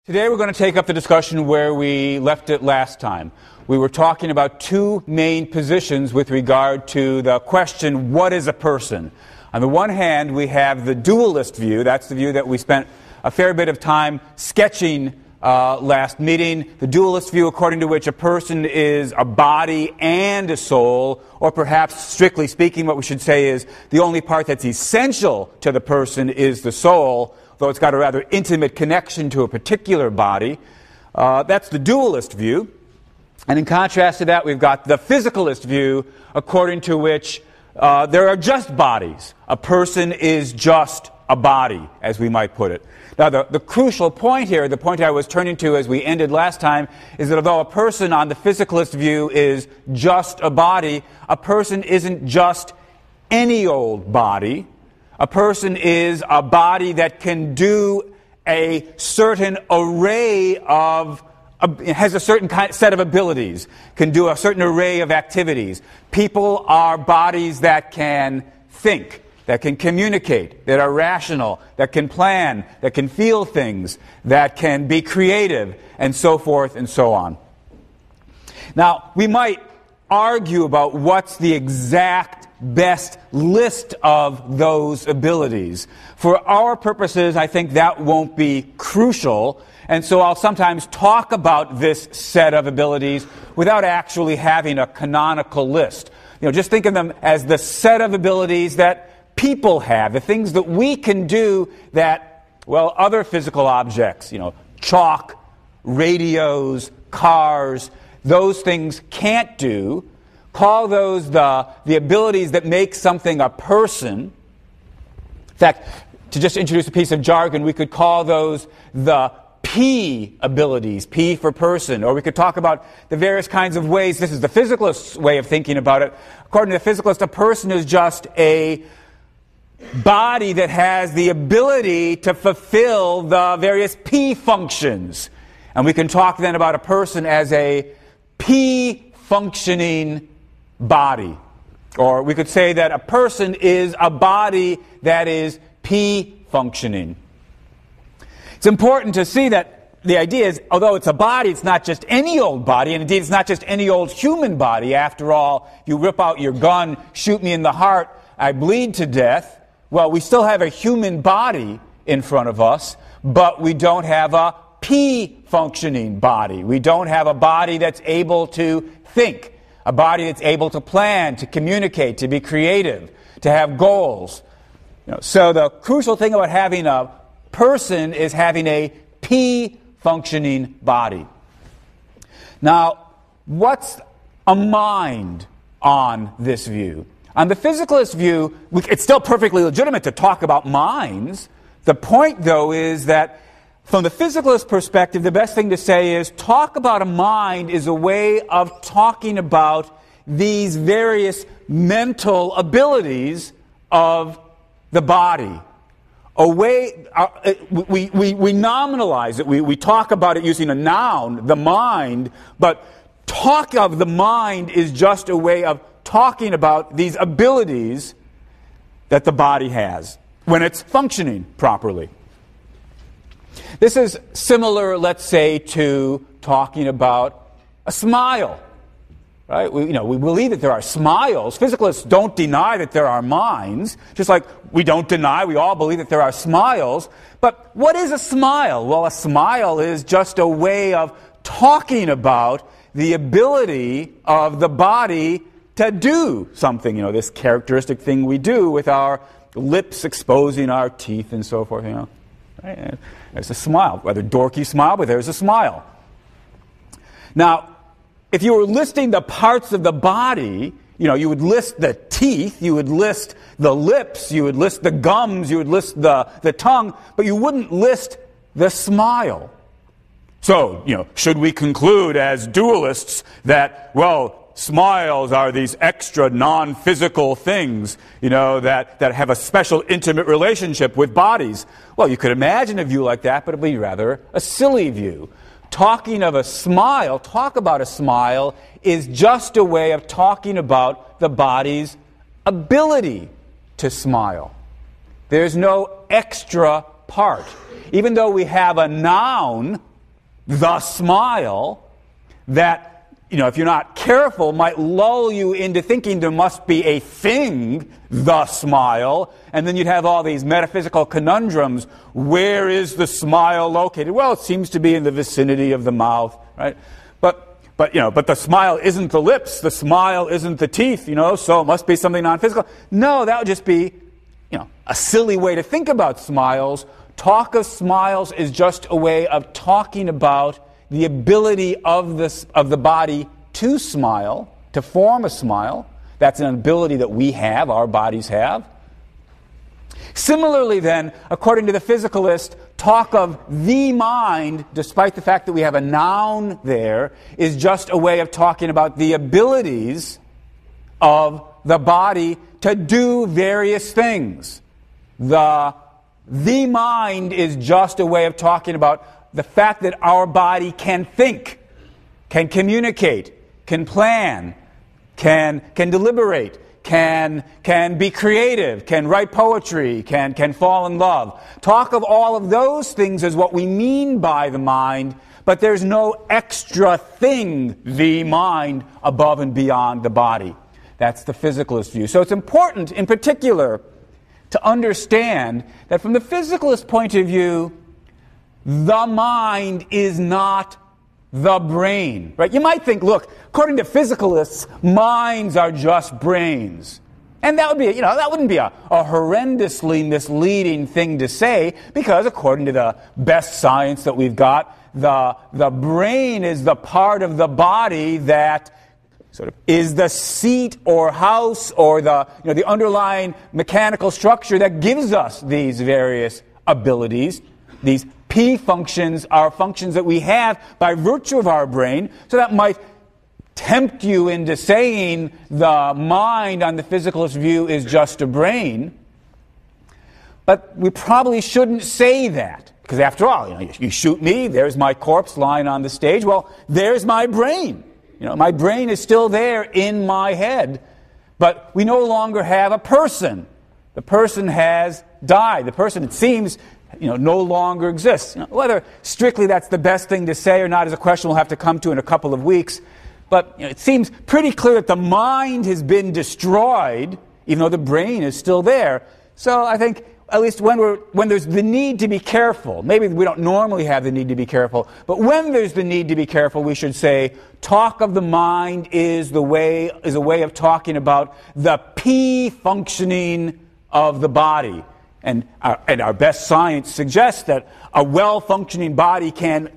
Today we're going to take up the discussion where we left it last time. We were talking about two main positions with regard to the question, what is a person? On the one hand, we have the dualist view. That's the view that we spent a fair bit of time sketching last meeting. The dualist view according to which a person is a body and a soul, or perhaps, strictly speaking, what we should say is the only part that's essential to the person is the soul, though it's got a rather intimate connection to a particular body. That's the dualist view. And in contrast to that, we've got the physicalist view, according to which there are just bodies. A person is just a body, as we might put it. Now, the crucial point here, the point I was turning to as we ended last time, is that although a person on the physicalist view is just a body, a person isn't just any old body. A person is a body that can do a certain array of, has a certain set of abilities, can do a certain array of activities. People are bodies that can think, that can communicate, that are rational, that can plan, that can feel things, that can be creative, and so forth and so on. Now, we might argue about what's the exact best list of those abilities. For our purposes, I think that won't be crucial, and so I'll sometimes talk about this set of abilities without actually having a canonical list. Just think of them as the set of abilities that people have, the things that we can do that, well, other physical objects, chalk, radios, cars, those things can't do. Call those the abilities that make something a person. In fact, to just introduce a piece of jargon, we could call those the P abilities, P for person. Or we could talk about the various kinds of ways, this is the physicalist's way of thinking about it. According to the physicalist, a person is just a body that has the ability to fulfill the various P functions. And we can talk then about a person as a P functioning body. Or we could say that a person is a body that is P functioning. It's important to see that the idea is, although it's a body, it's not just any old body, and indeed it's not just any old human body. After all, if you rip out your gun, shoot me in the heart, I bleed to death. Well, we still have a human body in front of us, but we don't have a P functioning body. We don't have a body that's able to think. A body that's able to plan, to communicate, to be creative, to have goals. So the crucial thing about having a person is having a P-functioning body. Now, what's a mind on this view? On the physicalist view, it's still perfectly legitimate to talk about minds. The point, though, is that from the physicalist perspective, the best thing to say is talk about a mind is a way of talking about these various mental abilities of the body. A way, we nominalize it, we talk about it using a noun, the mind, but talk of the mind is just a way of talking about these abilities that the body has when it's functioning properly. This is similar, let's say, to talking about a smile. Right? We believe that there are smiles. Physicalists don't deny that there are minds, just like we don't deny, we all believe that there are smiles. But what is a smile? Well, a smile is just a way of talking about the ability of the body to do something, this characteristic thing we do with our lips exposing our teeth and so forth, Right? There's a smile, rather dorky smile, but there's a smile. Now, if you were listing the parts of the body, you would list the teeth, you would list the lips, you would list the gums, you would list the tongue, but you wouldn't list the smile. So, should we conclude as dualists that, well, smiles are these extra non-physical things, that have a special intimate relationship with bodies? Well, you could imagine a view like that, but it would be rather a silly view. Talking of a smile, talk about a smile, is just a way of talking about the body's ability to smile. There's no extra part. Even though we have a noun the smile, that, if you're not careful, might lull you into thinking there must be a thing, the smile, and then you'd have all these metaphysical conundrums. Where is the smile located? Well, it seems to be in the vicinity of the mouth, right? But the smile isn't the lips, the smile isn't the teeth, so it must be something non-physical. No, that would just be, a silly way to think about smiles. Talk of smiles is just a way of talking about the ability of the body to smile, to form a smile. That's an ability that we have, our bodies have. Similarly then, according to the physicalist, talk of the mind, despite the fact that we have a noun there, is just a way of talking about the abilities of the body to do various things. The mind is just a way of talking about the fact that our body can think, can communicate, can plan, can deliberate, can be creative, can write poetry, can fall in love. Talk of all of those things is what we mean by the mind, but there's no extra thing, the mind, above and beyond the body. That's the physicalist view. So it's important, in particular, to understand that from the physicalist point of view, the mind is not the brain, right? You might think, look, according to physicalists, minds are just brains. And that would be, that wouldn't be a horrendously misleading thing to say, because according to the best science that we've got, the brain is the part of the body that sort of is the seat or house or the underlying mechanical structure that gives us these various abilities. These P functions are functions that we have by virtue of our brain. So that might tempt you into saying the mind on the physicalist view is just a brain. But we probably shouldn't say that. Because after all, you shoot me, there's my corpse lying on the stage. Well, there's my brain. My brain is still there in my head. But we no longer have a person. The person has died. The person, it seems, no longer exists. Whether strictly that's the best thing to say or not is a question we'll have to come to in a couple of weeks. But it seems pretty clear that the mind has been destroyed, even though the brain is still there. So I think, at least when there's the need to be careful, maybe we don't normally have the need to be careful, but when there's the need to be careful, we should say, talk of the mind is a way of talking about the P functioning of the body. And our best science suggests that a well-functioning body can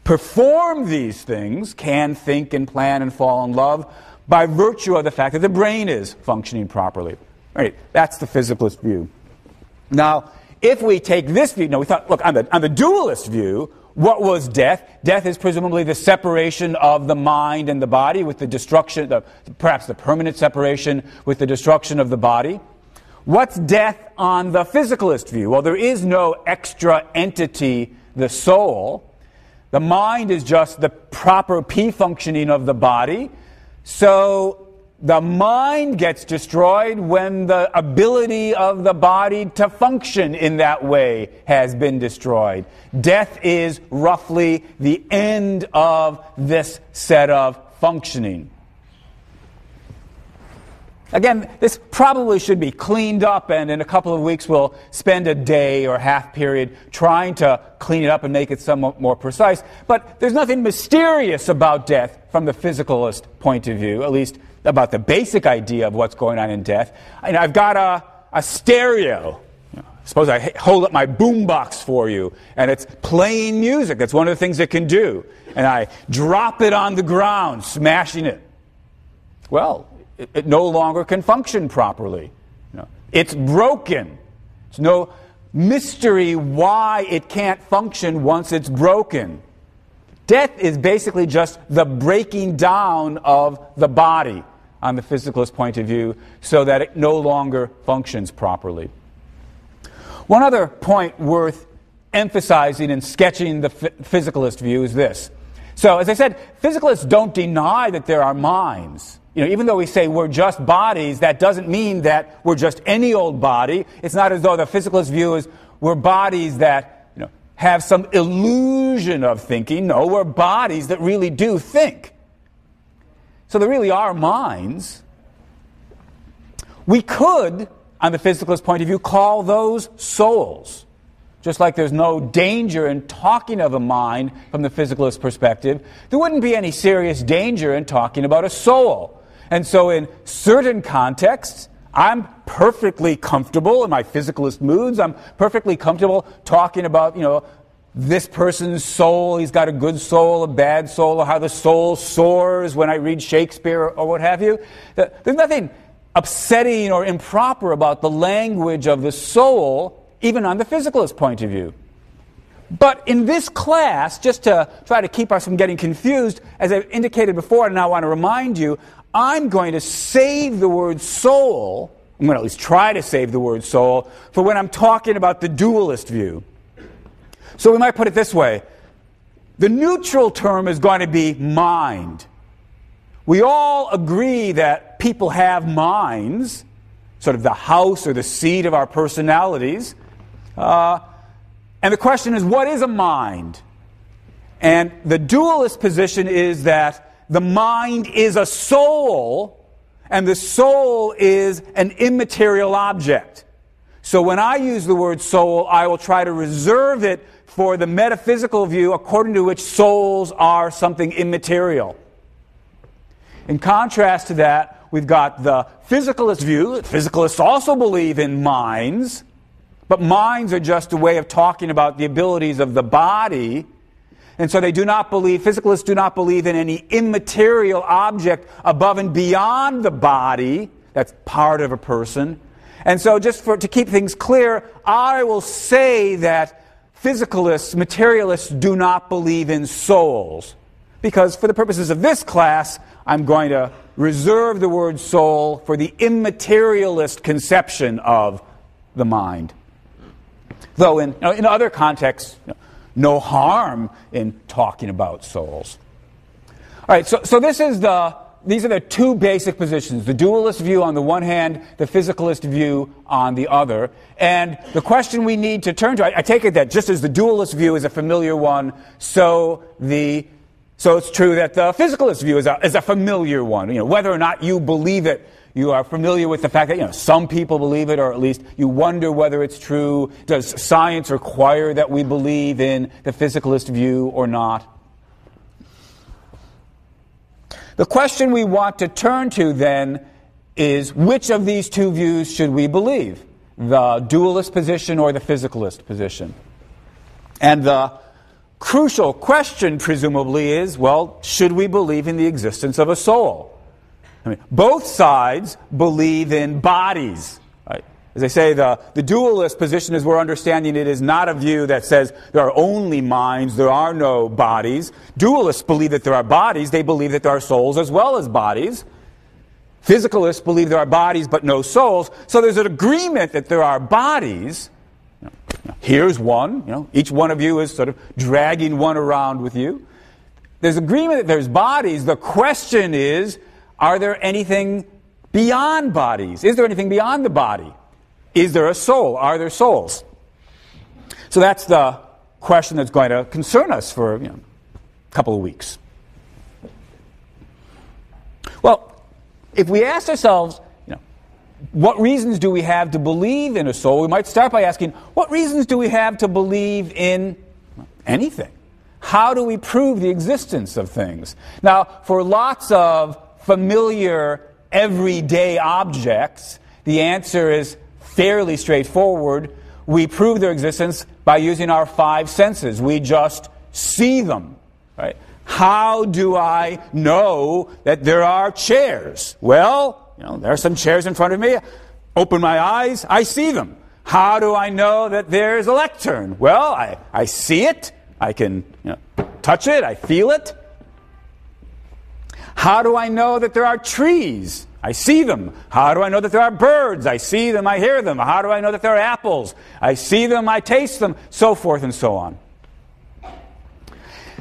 perform these things, can think and plan and fall in love, by virtue of the fact that the brain is functioning properly. Right? That's the physicalist view. Now, if we take this view, we thought, look, on the dualist view, what was death? Death is presumably the separation of the mind and the body with the destruction, perhaps the permanent separation with the destruction of the body. What's death on the physicalist view? Well, there is no extra entity, the soul. The mind is just the proper P functioning of the body. So the mind gets destroyed when the ability of the body to function in that way has been destroyed. Death is roughly the end of this set of functioning. Again, this probably should be cleaned up, and in a couple of weeks we'll spend a day or half period trying to clean it up and make it somewhat more precise. But there's nothing mysterious about death from the physicalist point of view, at least about the basic idea of what's going on in death. I've got a stereo. Suppose I hold up my boombox for you, and it's playing music. That's one of the things it can do. And I drop it on the ground, smashing it. Well, it no longer can function properly. It's broken. It's no mystery why it can't function once it's broken. Death is basically just the breaking down of the body on the physicalist point of view so that it no longer functions properly. One other point worth emphasizing in sketching the physicalist view is this. So, as I said, physicalists don't deny that there are minds. Even though we say we're just bodies, that doesn't mean that we're just any old body. It's not as though the physicalist view is we're bodies that have some illusion of thinking. No, we're bodies that really do think. So there really are minds. We could, on the physicalist point of view, call those souls. Just like there's no danger in talking of a mind from the physicalist perspective, there wouldn't be any serious danger in talking about a soul. And so in certain contexts, I'm perfectly comfortable in my physicalist moods. I'm perfectly comfortable talking about, this person's soul. He's got a good soul, a bad soul, or how the soul soars when I read Shakespeare or what have you. There's nothing upsetting or improper about the language of the soul, even on the physicalist point of view. But in this class, just to try to keep us from getting confused, as I've indicated before, and I want to remind you, I'm going to save the word soul, I'm going to at least try to save the word soul, for when I'm talking about the dualist view. So we might put it this way. The neutral term is going to be mind. We all agree that people have minds, sort of the house or the seat of our personalities. And the question is, what is a mind? And the dualist position is that the mind is a soul, and the soul is an immaterial object. So when I use the word soul, I will try to reserve it for the metaphysical view according to which souls are something immaterial. In contrast to that, we've got the physicalist view. Physicalists also believe in minds, but minds are just a way of talking about the abilities of the body. And so physicalists do not believe in any immaterial object above and beyond the body that's part of a person. And so to keep things clear, I will say that physicalists, materialists, do not believe in souls. Because for the purposes of this class, I'm going to reserve the word soul for the immaterialist conception of the mind. Though in other contexts, no harm in talking about souls. All right, so these are the two basic positions, the dualist view on the one hand, the physicalist view on the other. And the question we need to turn to, I take it that just as the dualist view is a familiar one, so it's true that the physicalist view is a familiar one. Whether or not you believe it, you are familiar with the fact that some people believe it, or at least you wonder whether it's true. Does science require that we believe in the physicalist view or not? The question we want to turn to then is, which of these two views should we believe? The dualist position or the physicalist position? And the crucial question, presumably, is, should we believe in the existence of a soul? Both sides believe in bodies. Right? As I say, the dualist position, as we're understanding it, is not a view that says there are only minds, there are no bodies. Dualists believe that there are bodies. They believe that there are souls as well as bodies. Physicalists believe there are bodies but no souls. So there's an agreement that there are bodies. Here's one. Each one of you is sort of dragging one around with you. There's agreement that there's bodies. The question is, are there anything beyond bodies? Is there anything beyond the body? Is there a soul? Are there souls? So that's the question that's going to concern us for a couple of weeks. Well, if we ask ourselves, what reasons do we have to believe in a soul? We might start by asking, what reasons do we have to believe in anything? How do we prove the existence of things? Now, for lots of familiar, everyday objects, the answer is fairly straightforward. We prove their existence by using our five senses. We just see them. Right? How do I know that there are chairs? Well, there are some chairs in front of me. Open my eyes, I see them. How do I know that there's a lectern? Well, I see it. I can touch it. I feel it. How do I know that there are trees? I see them. How do I know that there are birds? I see them, I hear them. How do I know that there are apples? I see them, I taste them, so forth and so on.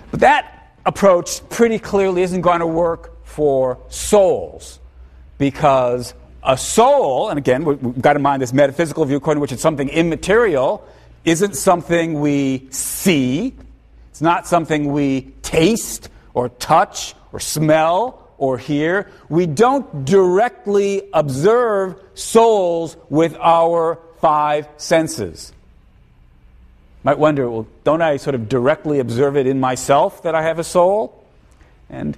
But that approach pretty clearly isn't going to work for souls, because a soul, and again, we've got in mind this metaphysical view according to which it's something immaterial, isn't something we see. It's not something we taste or touch or smell or hear. We don't directly observe souls with our five senses. Might wonder, well, don't I sort of directly observe it in myself that I have a soul? And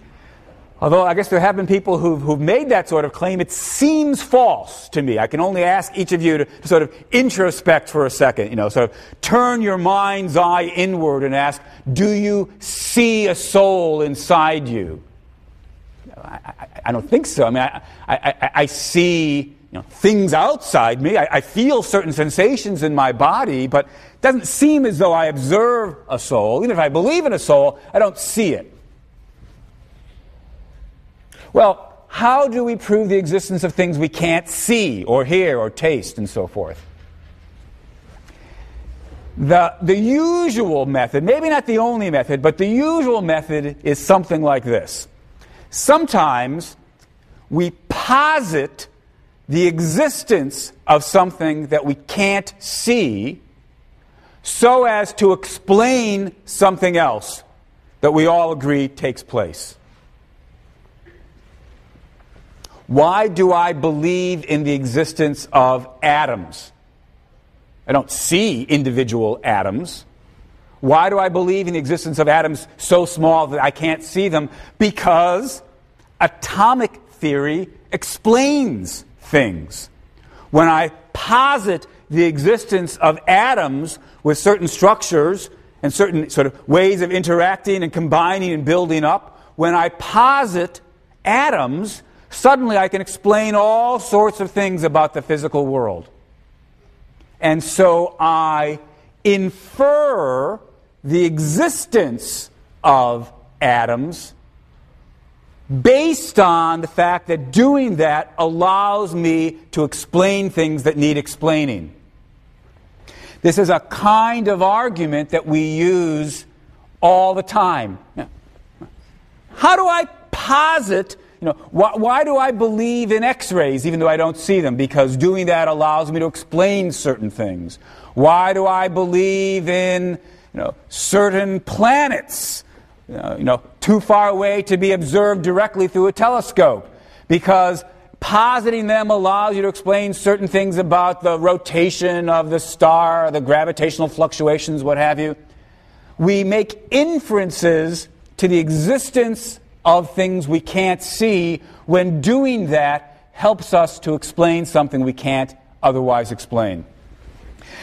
although I guess there have been people who've made that sort of claim, it seems false to me. I can only ask each of you to sort of introspect for a second, sort of turn your mind's eye inward and ask, do you see a soul inside you? I don't think so. I mean, I see things outside me. I feel certain sensations in my body, but it doesn't seem as though I observe a soul. Even if I believe in a soul, I don't see it. Well, how do we prove the existence of things we can't see or hear or taste and so forth? The usual method, maybe not the only method, but the usual method is something like this. Sometimes we posit the existence of something that we can't see so as to explain something else that we all agree takes place. Why do I believe in the existence of atoms? I don't see individual atoms. Why do I believe in the existence of atoms so small that I can't see them? Because atomic theory explains things. When I posit the existence of atoms with certain structures and certain sort of ways of interacting and combining and building up, when I posit atoms, suddenly I can explain all sorts of things about the physical world. And so I infer the existence of atoms based on the fact that doing that allows me to explain things that need explaining. This is a kind of argument that we use all the time. How do I posit, why do I believe in X-rays even though I don't see them? Because doing that allows me to explain certain things. Why do I believe in certain planets, too far away to be observed directly through a telescope? Because positing them allows you to explain certain things about the rotation of the star, the gravitational fluctuations, what have you. We make inferences to the existence of things we can't see when doing that helps us to explain something we can't otherwise explain.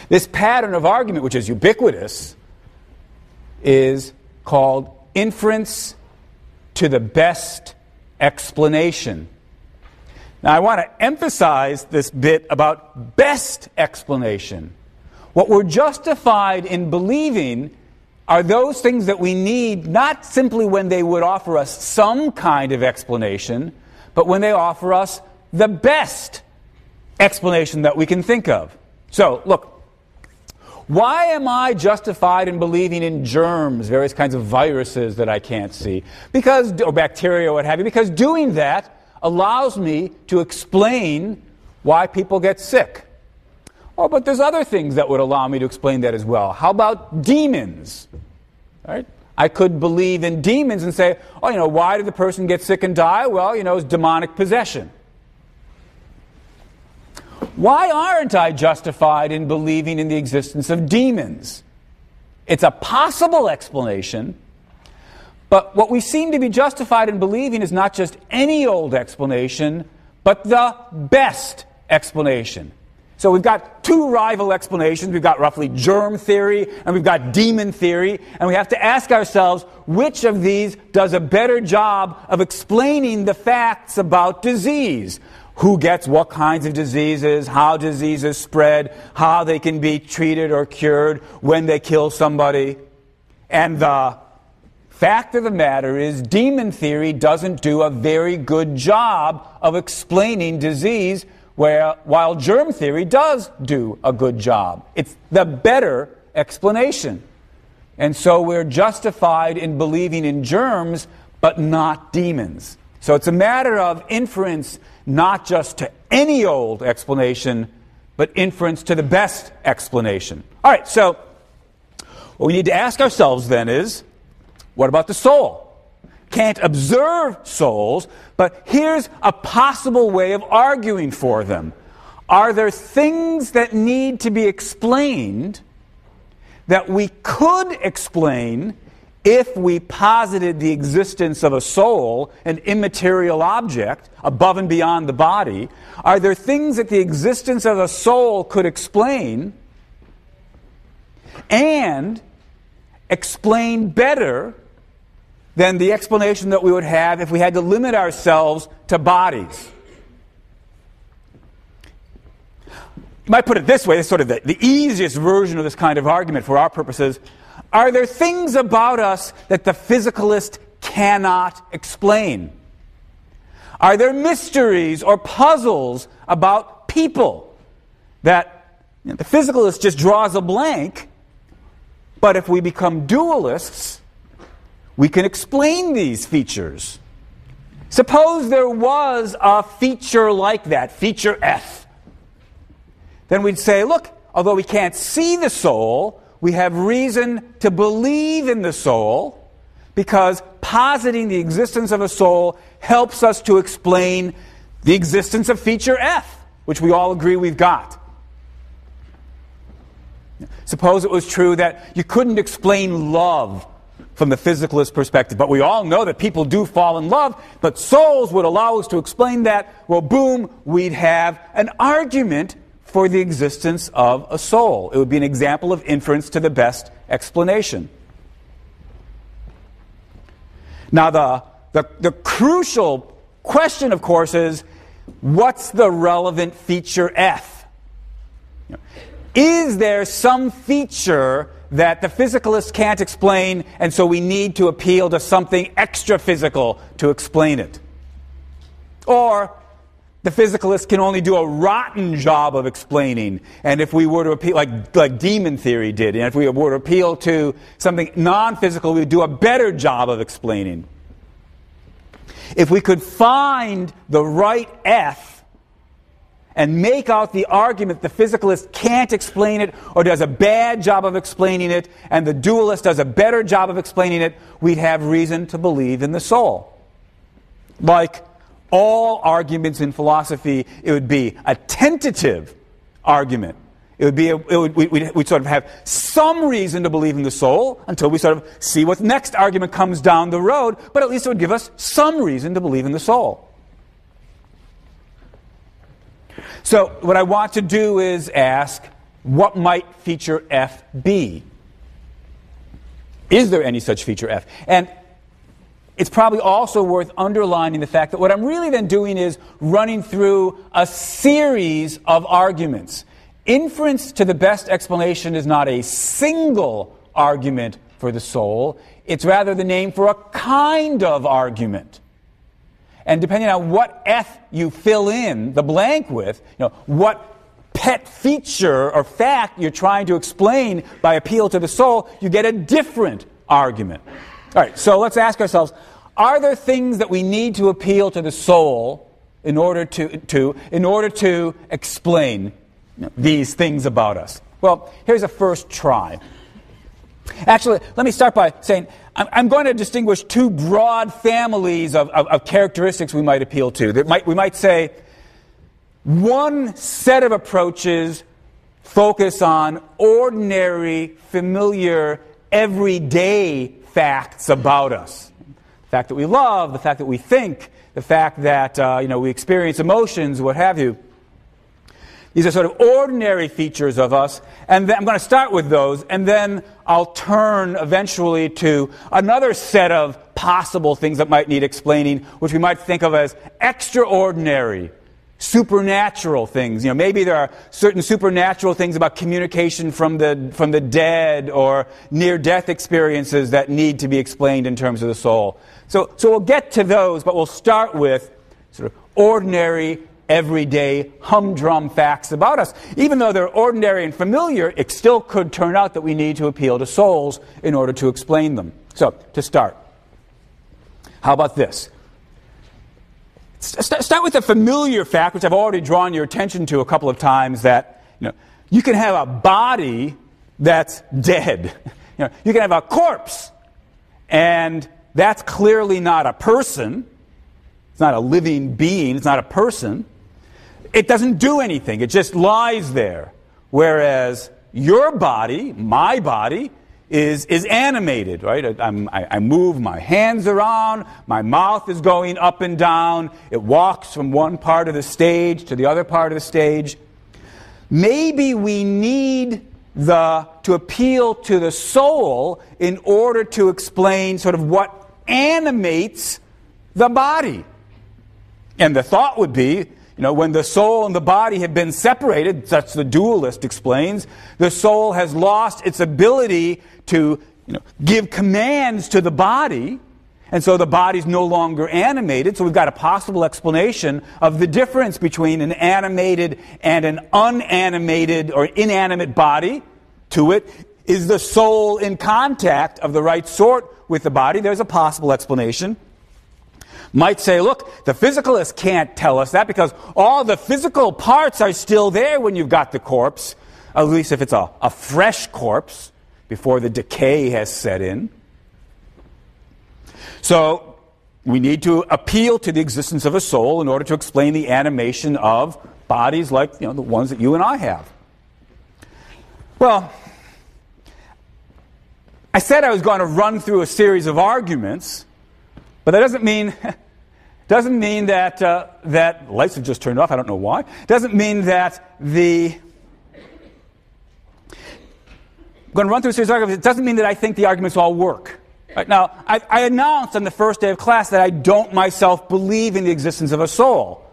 This pattern of argument, which is ubiquitous, is called inference to the best explanation. Now, I want to emphasize this bit about best explanation. What we're justified in believing are those things that we need not simply when they would offer us some kind of explanation, but when they offer us the best explanation that we can think of. So, look, why am I justified in believing in germs, various kinds of viruses that I can't see? Or bacteria, or what have you? Because doing that allows me to explain why people get sick. Oh, but there's other things that would allow me to explain that as well. How about demons? Right? I could believe in demons and say, why did the person get sick and die? Well, it's demonic possession. Why aren't I justified in believing in the existence of demons? It's a possible explanation, but what we seem to be justified in believing is not just any old explanation, but the best explanation. So we've got two rival explanations. We've got roughly germ theory and we've got demon theory. And we have to ask ourselves, which of these does a better job of explaining the facts about disease? Who gets what kinds of diseases, how diseases spread, how they can be treated or cured when they kill somebody. And the fact of the matter is, demon theory doesn't do a very good job of explaining disease, while germ theory does do a good job. It's the better explanation. And so we're justified in believing in germs, but not demons. So it's a matter of inference, not just to any old explanation, but inference to the best explanation. All right, so what we need to ask ourselves then is, what about the soul? Can't observe souls, but here's a possible way of arguing for them. Are there things that need to be explained that we could explain if we posited the existence of a soul, an immaterial object, above and beyond the body? Are there things that the existence of a soul could explain and explain better than the explanation that we would have if we had to limit ourselves to bodies? You might put it this way, it's sort of the easiest version of this kind of argument for our purposes. Are there things about us that the physicalist cannot explain? Are there mysteries or puzzles about people that the physicalist just draws a blank, but if we become dualists, we can explain these features? Suppose there was a feature like that, feature F. Then we'd say, look, although we can't see the soul, we have reason to believe in the soul because positing the existence of a soul helps us to explain the existence of feature F, which we all agree we've got. Suppose it was true that you couldn't explain love from the physicalist perspective, but we all know that people do fall in love, but souls would allow us to explain that. Well, boom, we'd have an argument for the existence of a soul. It would be an example of inference to the best explanation. Now, the crucial question, of course, is what's the relevant feature F? Is there some feature that the physicalist can't explain, and so we need to appeal to something extra physical to explain it? Or the physicalist can only do a rotten job of explaining, and if we were to appeal, like demon theory did, and if we were to appeal to something non-physical, we would do a better job of explaining. If we could find the right F and make out the argument the physicalist can't explain it or does a bad job of explaining it, and the dualist does a better job of explaining it, we'd have reason to believe in the soul. Like all arguments in philosophy, it would be a tentative argument. We'd sort of have some reason to believe in the soul until we sort of see what the next argument comes down the road, but at least it would give us some reason to believe in the soul. So what I want to do is ask, what might feature F be? Is there any such feature F? And it's probably also worth underlining the fact that what I'm really then doing is running through a series of arguments. Inference to the best explanation is not a single argument for the soul. It's rather the name for a kind of argument. And depending on what F you fill in the blank with, what pet feature or fact you're trying to explain by appeal to the soul, you get a different argument. All right, so let's ask ourselves, are there things that we need to appeal to the soul in order to explain these things about us? Well, here's a first try. Actually, let me start by saying I'm going to distinguish two broad families of characteristics we might appeal to. We might say one set of approaches focus on ordinary, familiar, everyday facts about us. The fact that we love, the fact that we think, the fact that we experience emotions, what have you. These are sort of ordinary features of us, and I'm going to start with those, and then I'll turn eventually to another set of possible things that might need explaining, which we might think of as extraordinary, supernatural things. Maybe there are certain supernatural things about communication from the dead or near-death experiences that need to be explained in terms of the soul. So we'll get to those, but we'll start with sort of ordinary, everyday, humdrum facts about us. Even though they're ordinary and familiar, it still could turn out that we need to appeal to souls in order to explain them. So, to start, how about this? Start with a familiar fact, which I've already drawn your attention to a couple of times, that you can have a body that's dead. You can have a corpse, and that's clearly not a person. It's not a living being. It's not a person. It doesn't do anything. It just lies there. Whereas your body, my body, is animated, right? I move my hands around. My mouth is going up and down. It walks from one part of the stage to the other part of the stage. Maybe we need to appeal to the soul in order to explain sort of what animates the body. And the thought would be, when the soul and the body have been separated, such the dualist explains, the soul has lost its ability to give commands to the body, and so the body's no longer animated. So we've got a possible explanation of the difference between an animated and an unanimated or inanimate body. To it, is the soul in contact of the right sort with the body? There's a possible explanation. Might say, look, the physicalist can't tell us that because all the physical parts are still there when you've got the corpse, at least if it's a fresh corpse before the decay has set in. So we need to appeal to the existence of a soul in order to explain the animation of bodies like the ones that you and I have. Well, I said I was going to run through a series of arguments, but that doesn't mean that that lights have just turned off. I don't know why. Doesn't mean that I'm going to run through a series of arguments. It doesn't mean that I think the arguments all work. Right? Now, I announced on the first day of class that I don't myself believe in the existence of a soul.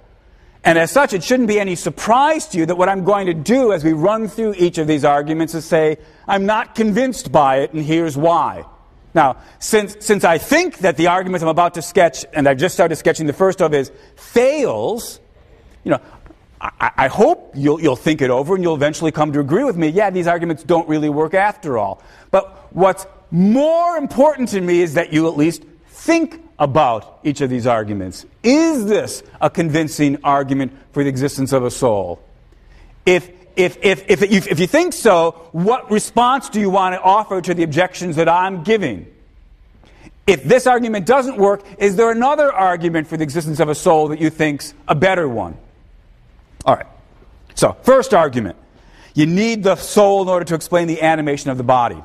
And as such, it shouldn't be any surprise to you that what I'm going to do as we run through each of these arguments is say, I'm not convinced by it, and here's why. Now, since I think that the argument I'm about to sketch, and I've just started sketching the first of is, fails, I hope you'll think it over and you'll eventually come to agree with me, yeah, these arguments don't really work after all. But what's more important to me is that you at least think about each of these arguments. Is this a convincing argument for the existence of a soul? If you think so, what response do you want to offer to the objections that I'm giving? If this argument doesn't work, is there another argument for the existence of a soul that you think's a better one? All right. So, first argument. You need the soul in order to explain the animation of the body.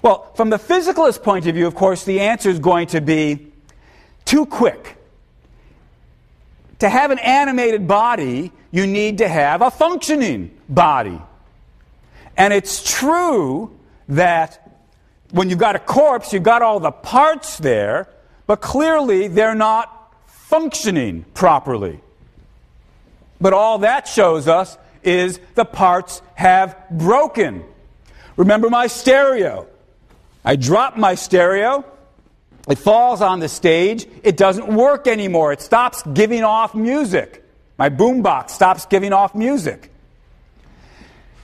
Well, from the physicalist point of view, of course, the answer is going to be too quick. To have an animated body, you need to have a functioning body. And it's true that when you've got a corpse, you've got all the parts there, but clearly they're not functioning properly. But all that shows us is the parts have broken. Remember my stereo. I drop my stereo, it falls on the stage, it doesn't work anymore, it stops giving off music. My boombox stops giving off music.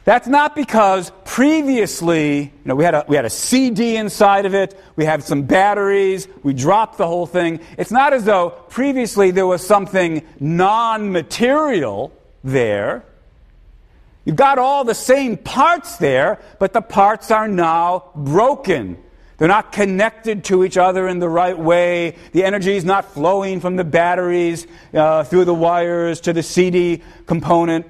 That's not because previously, we had a CD inside of it, we had some batteries, we dropped the whole thing. It's not as though previously there was something non-material there. You've got all the same parts there, but the parts are now broken. They're not connected to each other in the right way. The energy is not flowing from the batteries through the wires to the CD component.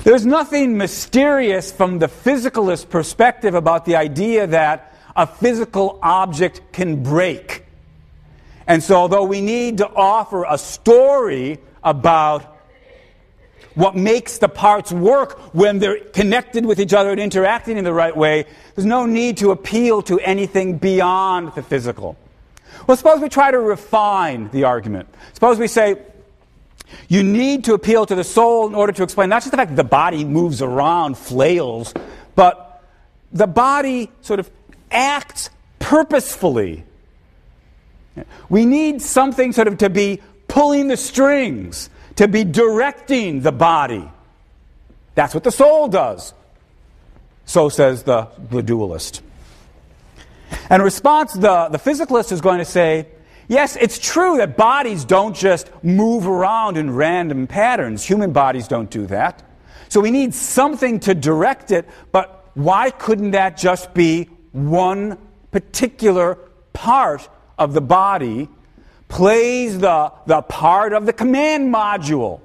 There's nothing mysterious from the physicalist perspective about the idea that a physical object can break. And so although we need to offer a story about what makes the parts work when they're connected with each other and interacting in the right way, there's no need to appeal to anything beyond the physical. Well, suppose we try to refine the argument. Suppose we say, you need to appeal to the soul in order to explain not just the fact that the body moves around, flails, but the body sort of acts purposefully. We need something sort of to be pulling the strings, to be directing the body. That's what the soul does. So says the dualist. And in response, the physicalist is going to say, Yes, it's true that bodies don't just move around in random patterns. Human bodies don't do that. So we need something to direct it, but why couldn't that just be one particular part of the body plays the part of the command module?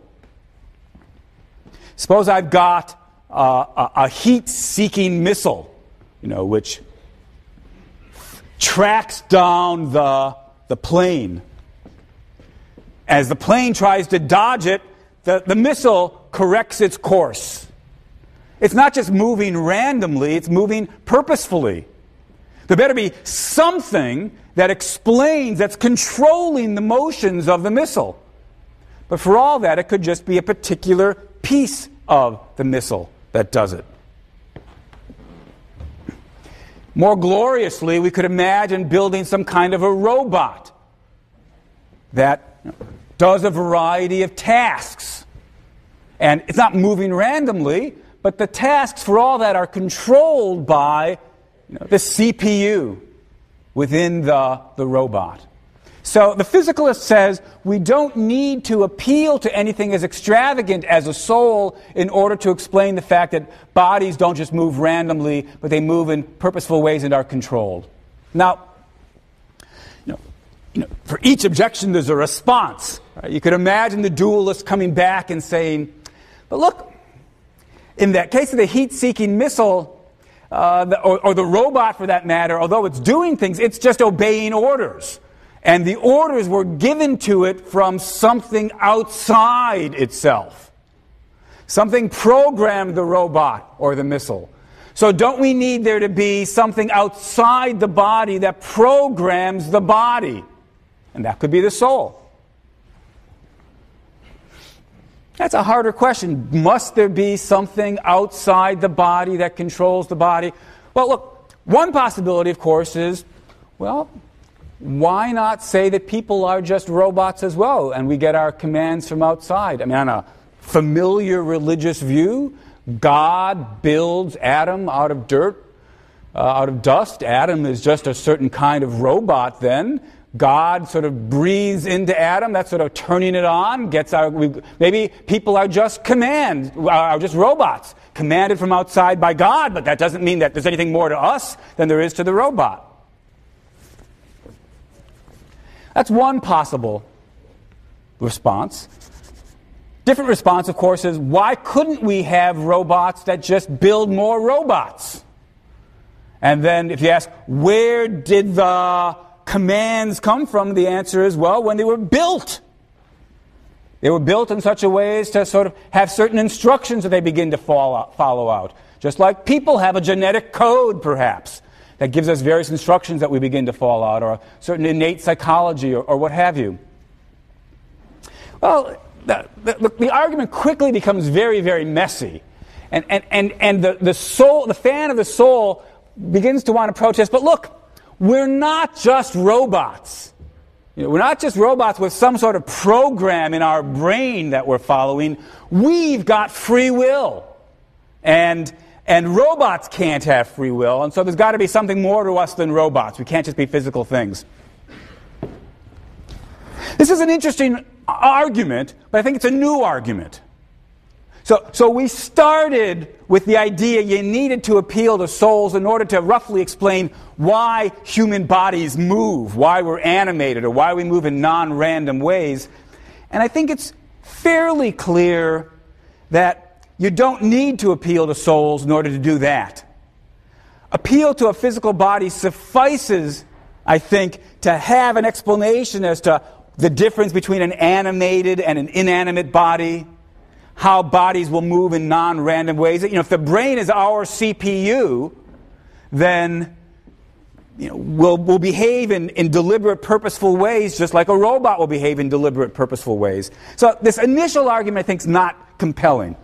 Suppose I've got a heat-seeking missile, which tracks down the plane. As the plane tries to dodge it, the missile corrects its course. It's not just moving randomly, it's moving purposefully. There better be something that explains, that's controlling the motions of the missile. But for all that, it could just be a particular piece of the missile that does it. More gloriously, we could imagine building some kind of a robot that does a variety of tasks. And it's not moving randomly, but the tasks for all that are controlled by the CPU within the robot. So the physicalist says we don't need to appeal to anything as extravagant as a soul in order to explain the fact that bodies don't just move randomly, but they move in purposeful ways and are controlled. Now, for each objection there's a response. Right? You could imagine the dualist coming back and saying, but look, in that case of the heat-seeking missile, or the robot for that matter, although it's doing things, it's just obeying orders. And the orders were given to it from something outside itself. Something programmed the robot or the missile. So don't we need there to be something outside the body that programs the body? And that could be the soul. That's a harder question. Must there be something outside the body that controls the body? Well, look, one possibility, of course, is, why not say that people are just robots as well, and we get our commands from outside? I mean, on a familiar religious view, God builds Adam out of dirt, out of dust. Adam is just a certain kind of robot then. God sort of breathes into Adam, that's sort of turning it on, maybe people are just robots, commanded from outside by God, but that doesn't mean that there's anything more to us than there is to the robot. That's one possible response. Different response, of course, is why couldn't we have robots that just build more robots? And then if you ask, where did the commands come from? The answer is, when they were built. They were built in such a way as to sort of have certain instructions that they begin to follow out. Just like people have a genetic code, perhaps, that gives us various instructions that we begin to follow out, or a certain innate psychology, or what have you. Well, the argument quickly becomes very, very messy. And the soul, the fan of the soul, begins to want to protest, but look, we're not just robots. We're not just robots with some sort of program in our brain that we're following. We've got free will. And robots can't have free will, and so there's got to be something more to us than robots. We can't just be physical things. This is an interesting argument, but I think it's a new argument. So we started with the idea you needed to appeal to souls in order to roughly explain why human bodies move, why we're animated, or why we move in non-random ways. And I think it's fairly clear that you don't need to appeal to souls in order to do that. Appeal to a physical body suffices, I think, to have an explanation as to the difference between an animated and an inanimate body, how bodies will move in non-random ways. If the brain is our CPU, then we'll behave in deliberate, purposeful ways, just like a robot will behave in deliberate, purposeful ways. So this initial argument, I think, is not compelling.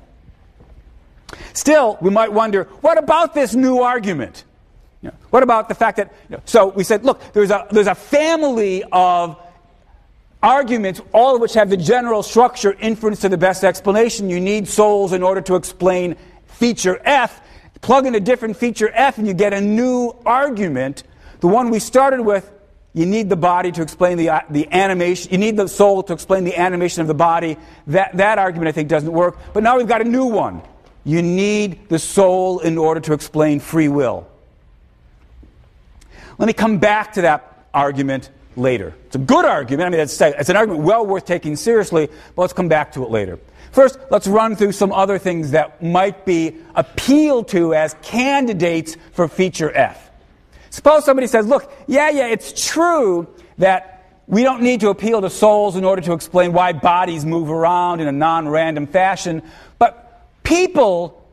Still, we might wonder, what about this new argument? What about the fact that, so we said, look, there's a family of arguments, all of which have the general structure, inference to the best explanation. You need souls in order to explain feature F. Plug in a different feature F and you get a new argument. The one we started with, you need the body to explain the animation. You need the soul to explain the animation of the body. That argument, I think, doesn't work. But now we've got a new one. You need the soul in order to explain free will. Let me come back to that argument later. It's a good argument. I mean, it's an argument well worth taking seriously, but let's come back to it later. First, let's run through some other things that might be appealed to as candidates for feature F. Suppose somebody says, look, it's true that we don't need to appeal to souls in order to explain why bodies move around in a non-random fashion, but people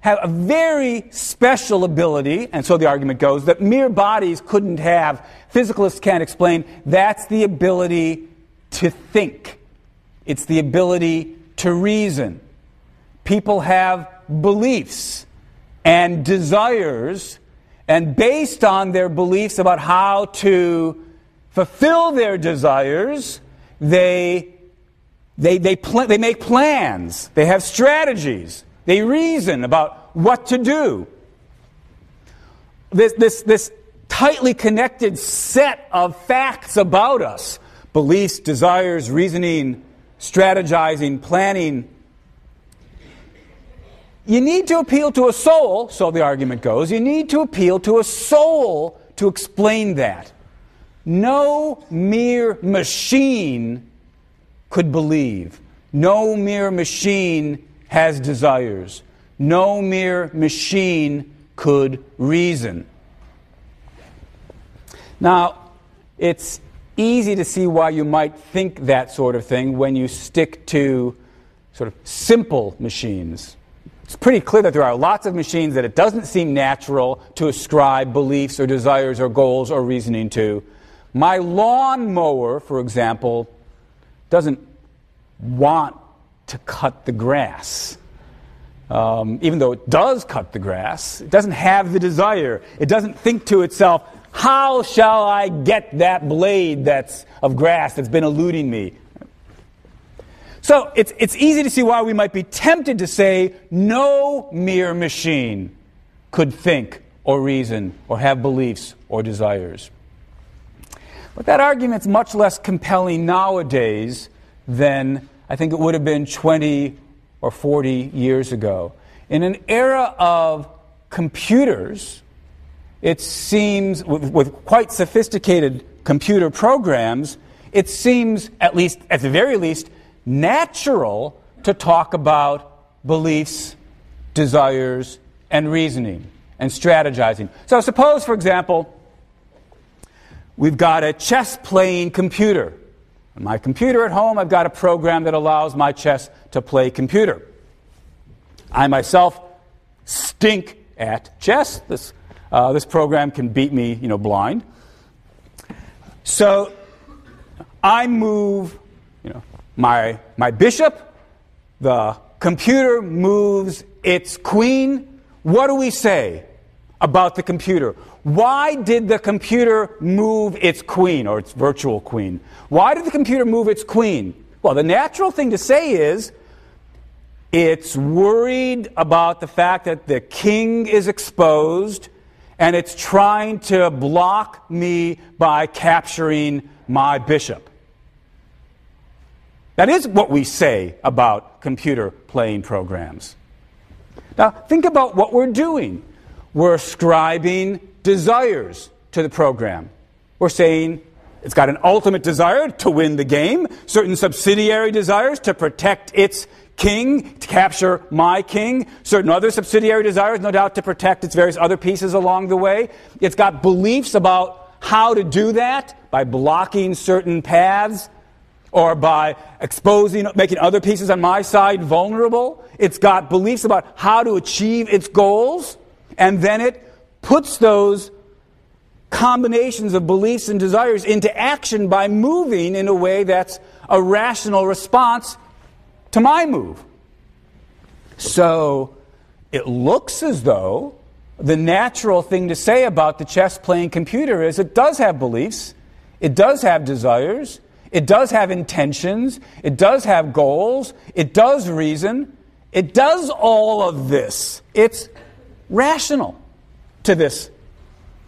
have a very special ability, and so the argument goes, that mere bodies couldn't have, physicalists can't explain. That's the ability to think. It's the ability to reason. People have beliefs and desires, and based on their beliefs about how to fulfill their desires, they make plans. They have strategies. They reason about what to do. This tightly connected set of facts about us, beliefs, desires, reasoning, strategizing, planning. You need to appeal to a soul, so the argument goes. You need to appeal to a soul to explain that. No mere machine could believe. No mere machine has desires. No mere machine could reason. Now, it's easy to see why you might think that sort of thing when you stick to sort of simple machines. It's pretty clear that there are lots of machines that it doesn't seem natural to ascribe beliefs or desires or goals or reasoning to. My lawnmower, for example, doesn't want to cut the grass. Even though it does cut the grass, it doesn't have the desire. It doesn't think to itself, how shall I get that blade of grass that's been eluding me? So it's easy to see why we might be tempted to say no mere machine could think or reason or have beliefs or desires. But that argument's much less compelling nowadays than I think it would have been 20 or 40 years ago. In an era of computers, it seems, with quite sophisticated computer programs, it seems, at the very least, natural to talk about beliefs, desires, and reasoning, and strategizing. So suppose, for example, we've got a chess-playing computer. On my computer at home, I've got a program that allows my chess to play computer. I myself stink at chess. This program can beat me, blind. So I move, my bishop. The computer moves its queen. What do we say about the computer? Why did the computer move its queen, or its virtual queen? Why did the computer move its queen? Well, the natural thing to say is it's worried about the fact that the king is exposed, and it's trying to block me by capturing my bishop. That is what we say about computer playing programs. Now, think about what we're doing. We're ascribing desires to the program. We're saying it's got an ultimate desire to win the game, certain subsidiary desires to protect its king, to capture my king, certain other subsidiary desires, no doubt, to protect its various other pieces along the way. It's got beliefs about how to do that by blocking certain paths or by making other pieces on my side vulnerable. It's got beliefs about how to achieve its goals, and then it puts those combinations of beliefs and desires into action by moving in a way that's a rational response to my move. So it looks as though the natural thing to say about the chess-playing computer is it does have beliefs, it does have desires, it does have intentions, it does have goals, it does reason, it does all of this. It's rational to this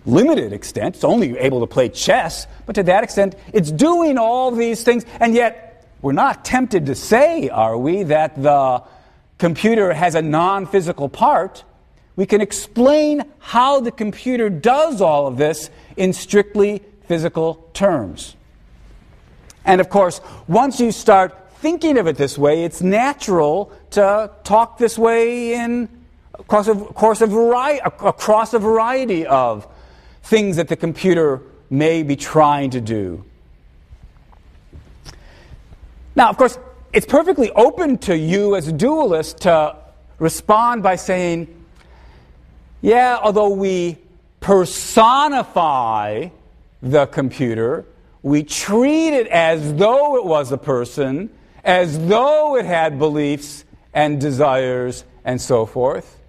limited extent. It's only able to play chess, but to that extent, it's doing all these things. And yet, we're not tempted to say, are we, that the computer has a non-physical part. We can explain how the computer does all of this in strictly physical terms. And of course, once you start thinking of it this way, it's natural to talk this way across a variety of things that the computer may be trying to do. Now, of course, it's perfectly open to you as a dualist to respond by saying, yeah, although we personify the computer, we treat it as though it was a person, as though it had beliefs and desires and so forth.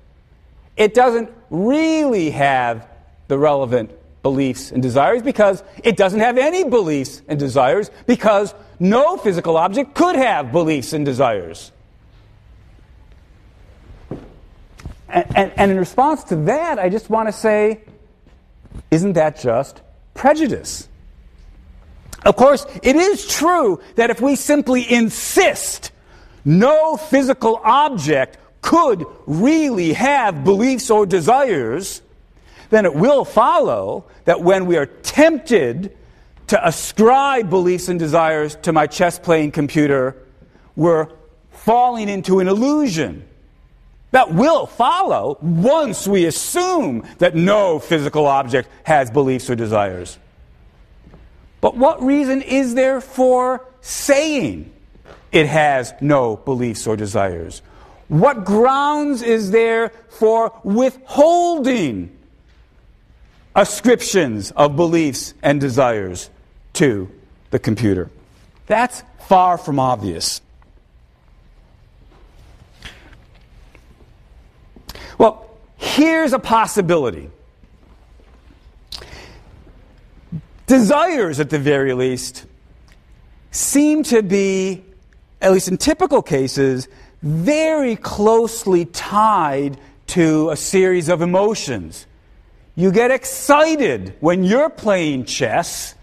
It doesn't really have the relevant beliefs and desires because it doesn't have any beliefs and desires because no physical object could have beliefs and desires. And in response to that, I just want to say, isn't that just prejudice? Of course, it is true that if we simply insist no physical object could really have beliefs or desires, then it will follow that when we are tempted to ascribe beliefs and desires to my chess-playing computer, we're falling into an illusion. That will follow once we assume that no physical object has beliefs or desires. But what reason is there for saying it has no beliefs or desires? What grounds is there for withholding ascriptions of beliefs and desires to the computer? That's far from obvious. Well, here's a possibility. Desires, at the very least, seem to be, at least in typical cases, very closely tied to a series of emotions. You get excited when you're playing chess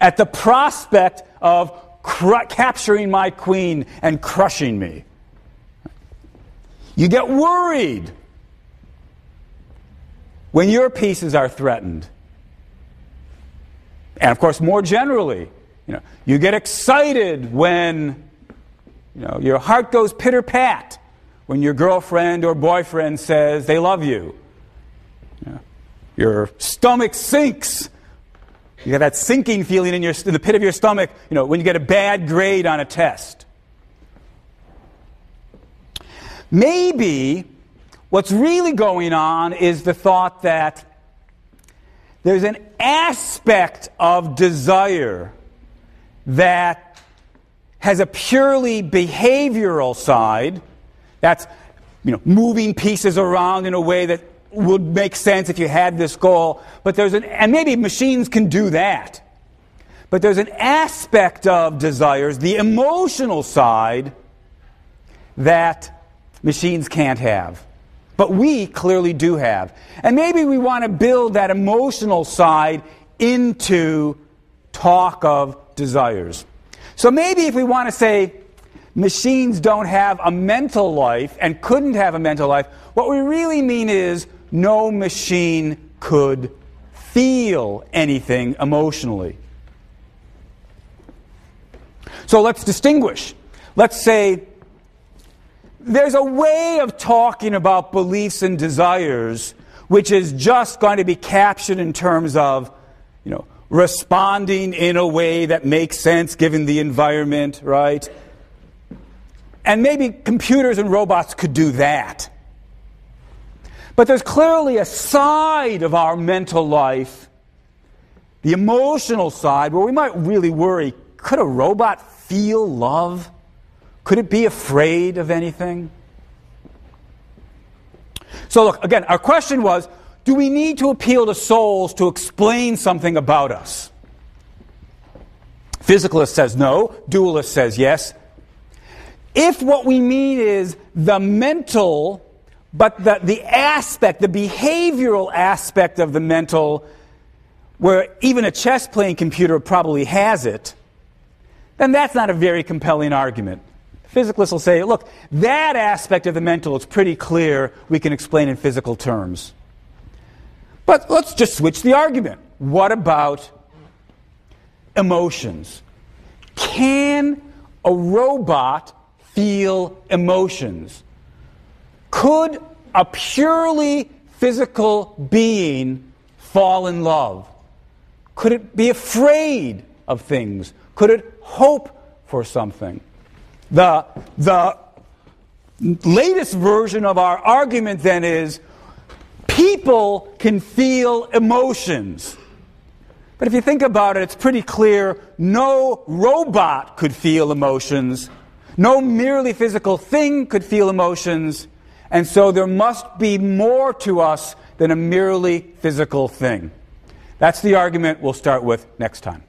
at the prospect of capturing my queen and crushing me. You get worried when your pieces are threatened. And of course, more generally, you get excited when your heart goes pitter-pat when your girlfriend or boyfriend says they love you. Your stomach sinks. You get that sinking feeling in the pit of your stomach, when you get a bad grade on a test. Maybe what's really going on is the thought that there's an aspect of desire that has a purely behavioral side. That's, moving pieces around in a way that would make sense if you had this goal. But and maybe machines can do that. But there's an aspect of desires, the emotional side, that machines can't have. But we clearly do have. And maybe we want to build that emotional side into talk of desires. So maybe if we want to say machines don't have a mental life and couldn't have a mental life, what we really mean is no machine could feel anything emotionally. So let's distinguish. Let's say there's a way of talking about beliefs and desires which is just going to be captured in terms of, responding in a way that makes sense given the environment, right? And maybe computers and robots could do that. But there's clearly a side of our mental life, the emotional side, where we might really worry, could a robot feel love? Could it be afraid of anything? So look, again, our question was, do we need to appeal to souls to explain something about us? Physicalist says no. Dualist says yes. If what we mean is the mental But the aspect, the behavioral aspect of the mental, where even a chess-playing computer probably has it, then that's not a very compelling argument. Physicalists will say, look, that aspect of the mental is pretty clear. We can explain in physical terms. But let's just switch the argument. What about emotions? Can a robot feel emotions? Could a purely physical being fall in love? Could it be afraid of things? Could it hope for something? The latest version of our argument then is people can feel emotions. But if you think about it, it's pretty clear no robot could feel emotions. No merely physical thing could feel emotions. And so there must be more to us than a merely physical thing. That's the argument we'll start with next time.